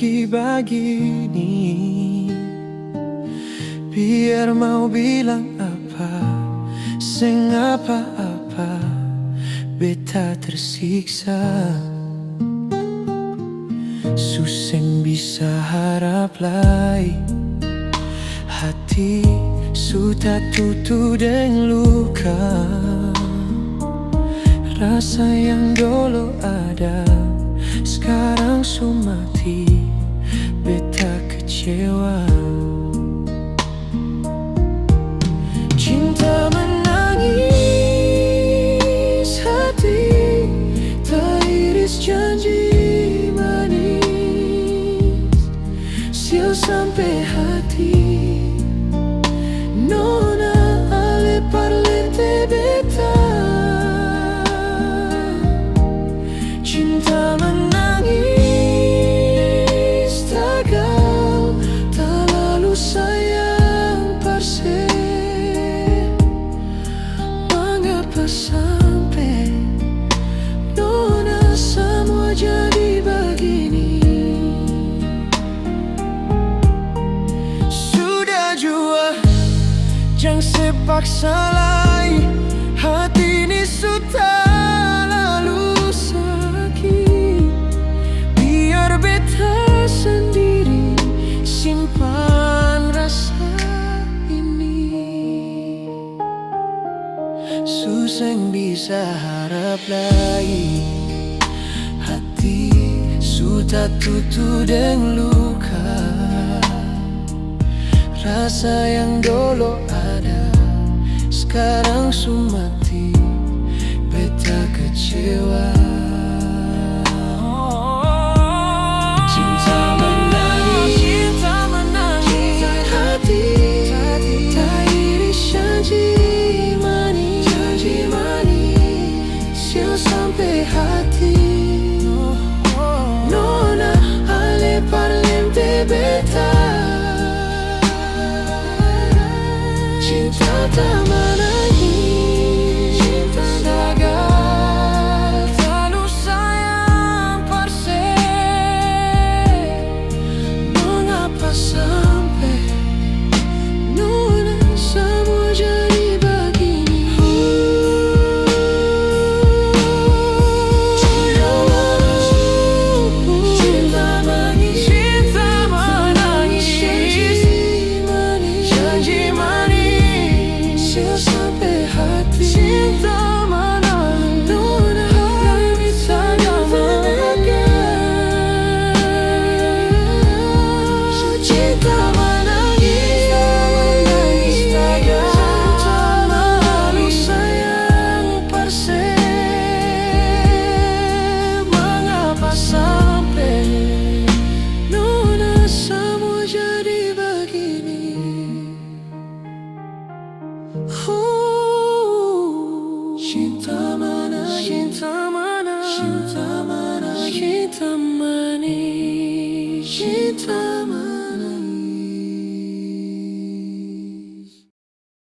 meski begini. Biar mau bilang apa, sing apa-apa, beta tersiksa. Suseng bisa harap lai, hati sudah tutup dengan luka. Rasa yang dulu ada sekarang sumati, beta kecewa. Cinta menangis, hati teriris janji manis, sial sampai hati. Nona ale parlente beta. Cinta menangis, tagal, tak lalu sayang parse. Mengapa sampai Nona semua jadi begini? Sudah jua, jangan sepaksa lagi, hati ini sudah lalu sakit. Biar beta sendiri simpan rasa ini. Suseng bisa harap lagi, hati sudah tutup dengan luka. Rasa yang dulu ada sekarang sumati, beta kecewa.